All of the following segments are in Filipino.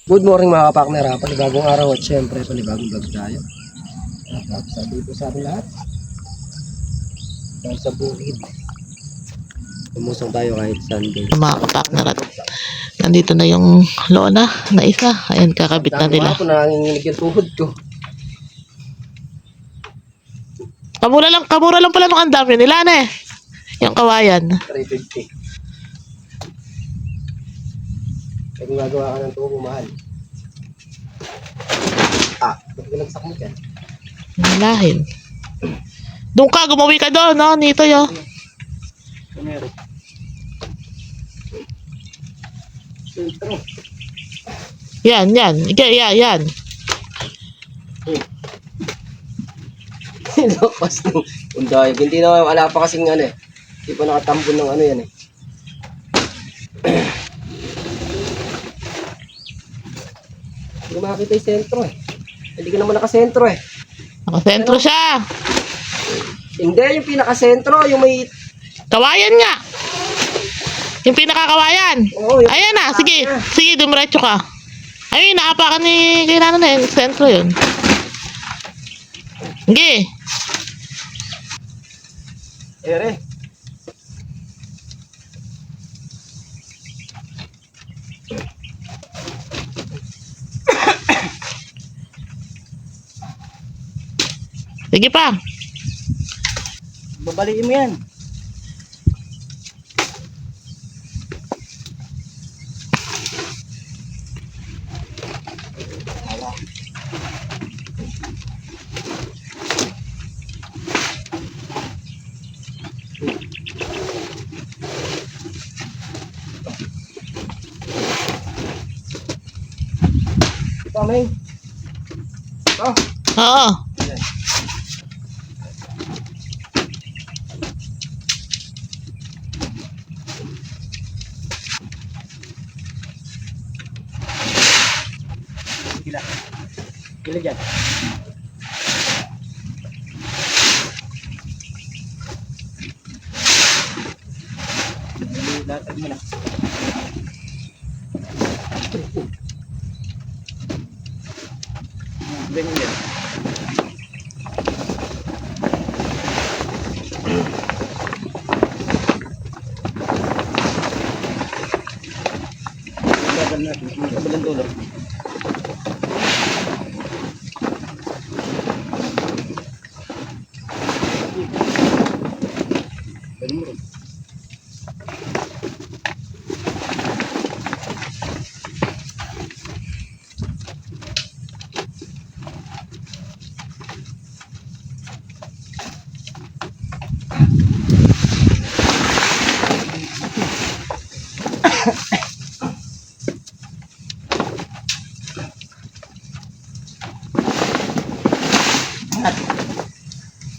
Good morning mga kapakner ha. Panibagong araw at syempre panibagong vlog tayo. Sabi ko sa ating lahat. Tayo sa bukid. Tumusong tayo kahit Sunday. Mga kapakner at nandito na yung lona na isa. Ayan, kakabit na nila. Ako nanginginig yung tuhod ko. Kamura lang pala nung andam yun nila na eh. Yung kawayan. 350. Kaya kung gagawa ka ng tubo mahal. Ba't ginagsak mo dyan? Malahin. Doon ka, gumawi ka doon, no? Nito yun. Meron. Sentro. Yan. Yan. Lakas nung undayag. Hindi na wala pa kasing ano eh. Hindi pa nakatambon ng ano yan eh. Hindi ko makakita yung sentro eh. Hindi ka naman nakasentro eh. Nakasentro siya. Hindi, yung pinakasentro, yung may... Kawayan nga. Yung pinakakawayan. Oo, yung Ayan na, sige. niya. Sige, dumiretso ka. Ayun, naapakan ni kailangan na yun. Sentro yun. Sige. Ere. Sige pa. Babaliin mo yan. Ito, Ming. Ito. Oo. Gila. Gila dyan. Latag mo na. Ganyan yan. Gagal natin. Gagal ang dulo. Galing mo rin.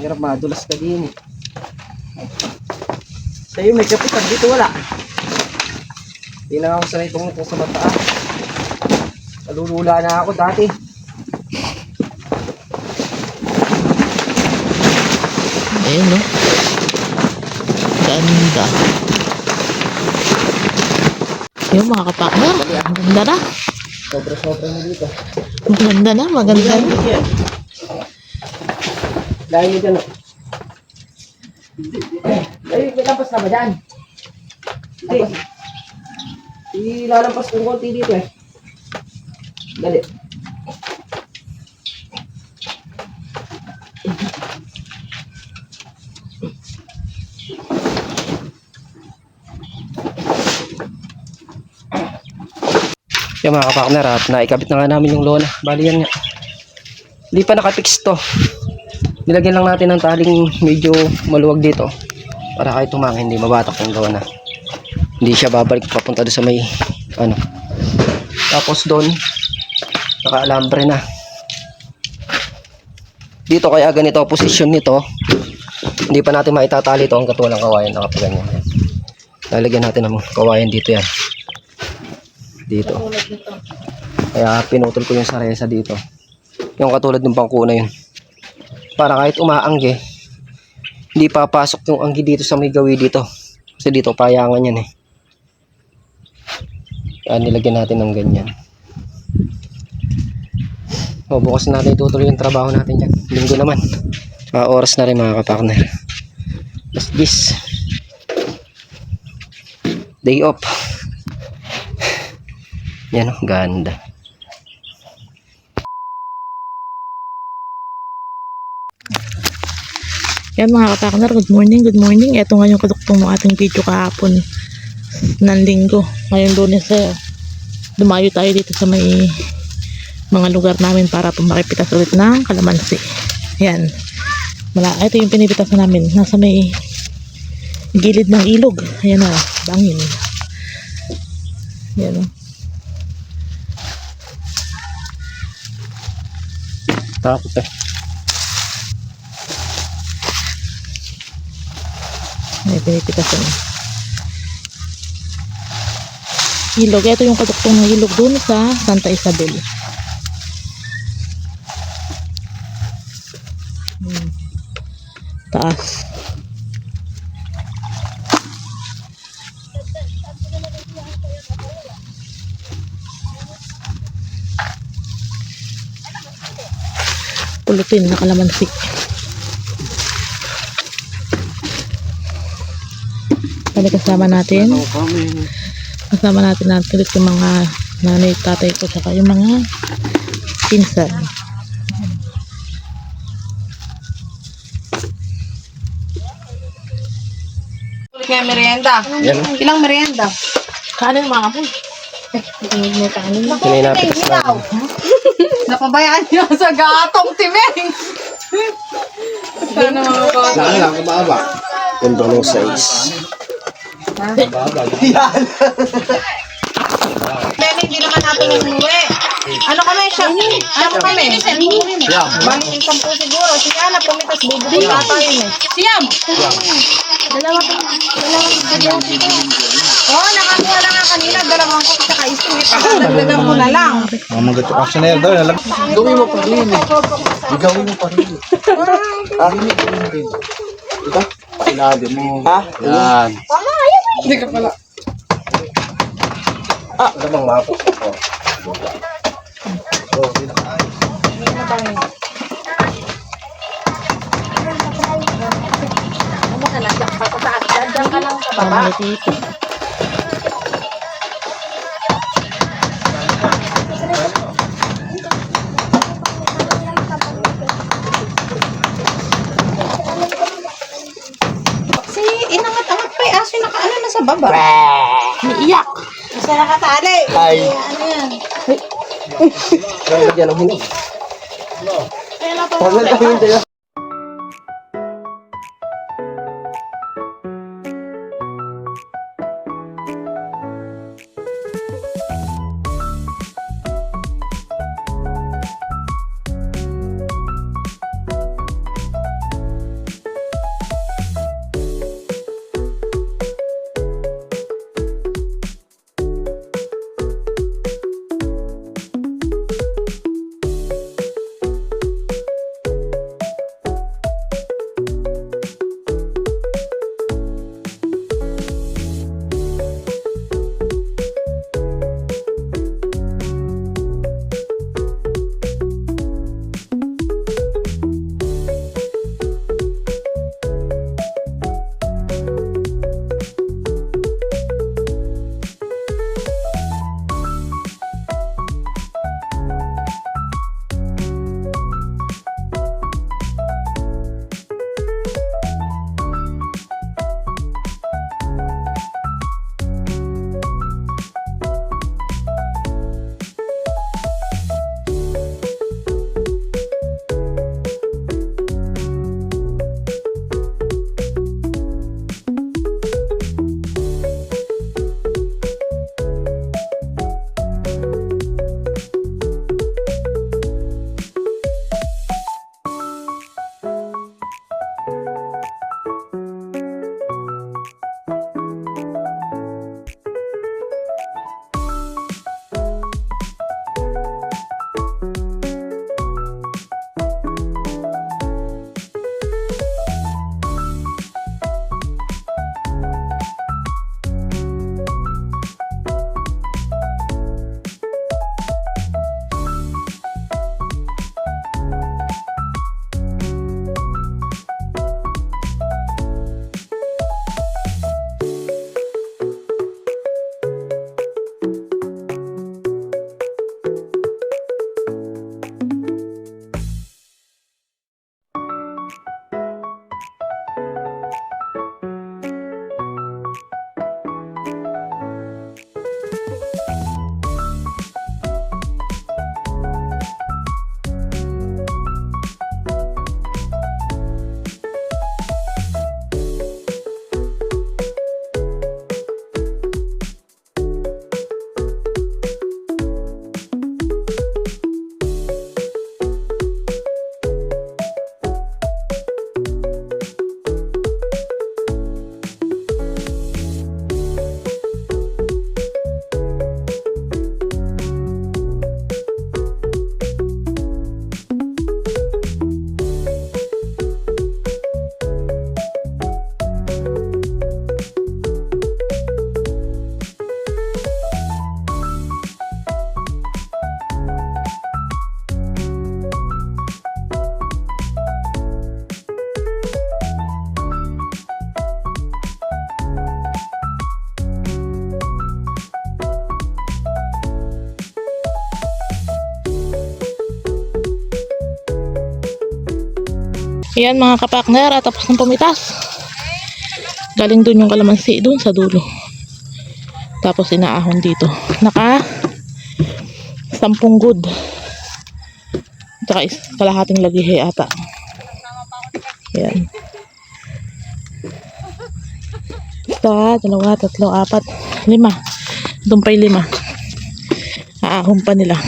Mahirap madulas ka din eh. Sa'yo may kapitan, dito wala. Hindi na ako sanay tungkol sa mataas. Nalulula na ako dati. Ayun, no? Ganda. Yung mga kapakner. Maganda na. Sobra-sobra na dito. Maganda na. Maganda na. Dahil yun dyan. Ay, may lampas na ba dyan? Hindi. Ilalampas ko yung konti dito eh. Dali. Yung mga kapakner at naikabit na nga namin yung lona. Bali yan nga. Hindi pa nakapix to. Nilagyan lang natin ng taling medyo maluwag dito. Para kahit tumangin hindi mabatak yung gawa na. Hindi siya babalik papunta doon sa may ano. Tapos doon naka-alambre na. Dito kaya ganito position nito. Hindi pa natin maitatali ito ang katulang kawayan nakapaganyan. Lalagyan natin ng kawayan dito yan. Dito. Kaya pinutol ko yung saresa dito. Yung katulad ng bangko na yun. Para kahit umaangge, hindi papasok yung anggi dito sa may gawi dito. Kasi dito payangan yan eh. Kaya nilagyan natin ng ganyan. O, bukas natin itutuloy yung trabaho natin dyan. Linggo naman. Oras na rin mga kapartner. Just this. Day off. Yan o, ganda. Yan mga kapartner, good morning, good morning. Ito nga yung kaduktong ng ating video kahapon ng linggo. Ngayon Lunes, dumayo tayo dito sa may mga lugar namin para pumakipitas ulit ng kalamansi. Yan. Ito yung pinipitasan namin. Nasa may gilid ng ilog. Ayan o, bangin. Yan o. Takot eh. May pinipitasan. Ilog. Ito yung kaduktong ng ilog dun sa Santa Isabel. Taas. Pulutin na kalamansi. Kali kasama natin ulit yung mga nanay, tatay ko, saka yung mga pinsan. Kaya merienda. Yan. Ilang merienda? Kanin mga po. Hinay natin sa Napabayaan niyo sa gatong timeng. Sana mga bata. Saan lang, kumaba? Punto ng size. Then, hindi naman natin umuwi. Ano kami siya? Ano kami? Bali, isang po siguro. Si Ana, pumitas bubuti ata yun eh. Siyam! Dalawa. Oo, nakakuha lang nga kanina. Dalawang ko sa kaisip. Dagdagan ko na lang. Mga magato actioner daw. Gawin mo pa rin eh. Gawin mo pa rin eh. Hindi ko rin. Diba? Sinabi mo. Ha? Yan. Hindi ka pala. Ano bang mapos ko? Mamay dito. Si inangat-angat pa aso nakaano na sa baba. Umiiyak. Kasi nakatali. Ay. Ano yan? Kaya lagyan ng hinog. Kaya na Yan mga kapakner, at tapos ng pumitas. Galing dun yung kalamansi, dun sa dulo. Tapos inaahon dito. Naka 10 good. Tsaka kalahating lagihe ata. Yan. Isa, 2, 3, 4, 5. Doon pa'y 5. Aahon pa nila.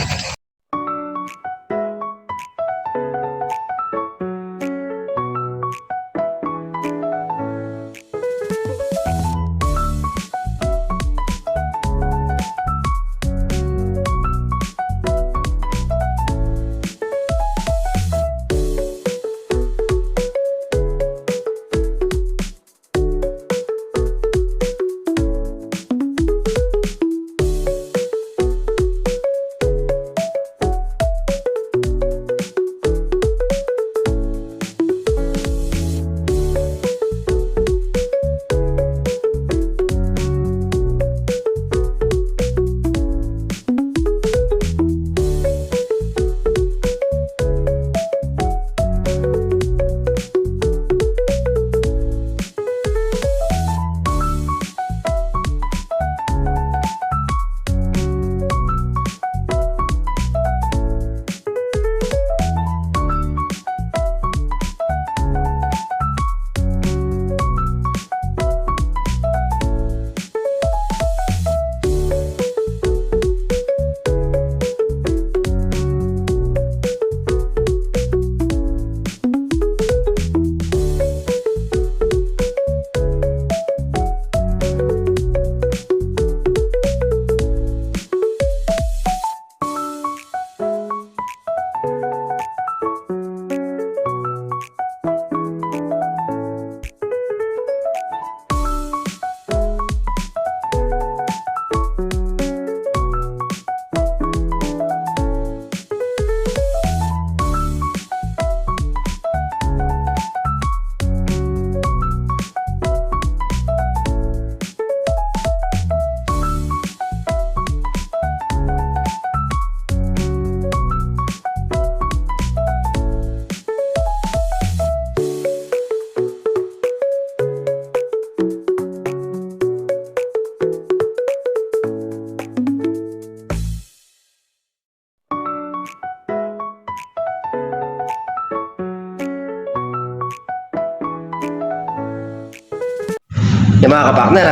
Yung mga kapakner,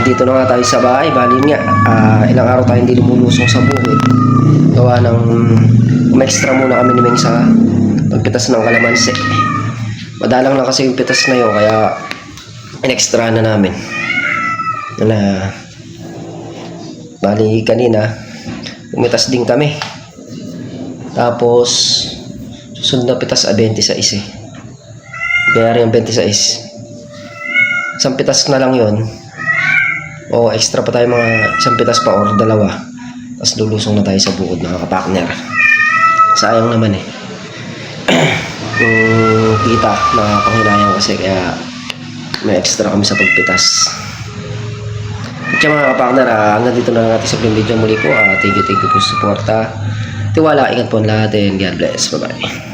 dito na nga tayo sa bahay. Bali nga, ilang araw tayo hindi lumulusong sa bukid. Gawa ng extra muna kami ni Meng sa pagpitas ng kalamansi. Madalang lang kasi yung pitas na yun, kaya in-extra na namin. Bali kanina, umitas din kami. Tapos, susunod na pitas 26 eh. Kaya rin yung 26. Isang pitas na lang yon, o extra pa tayo mga isang pitas pa or 2, tapos lulusong na tayo sa bukod mga kapakner. Sayang naman eh. Yung kita na panghinayang kasi, kaya may extra kami sa pagpitas. At yung mga kapakner, hanggang dito na lang natin sa video muli po. Thank you po sa suporta. Tiwala, ingat po ang lahat, and God bless. Bye bye.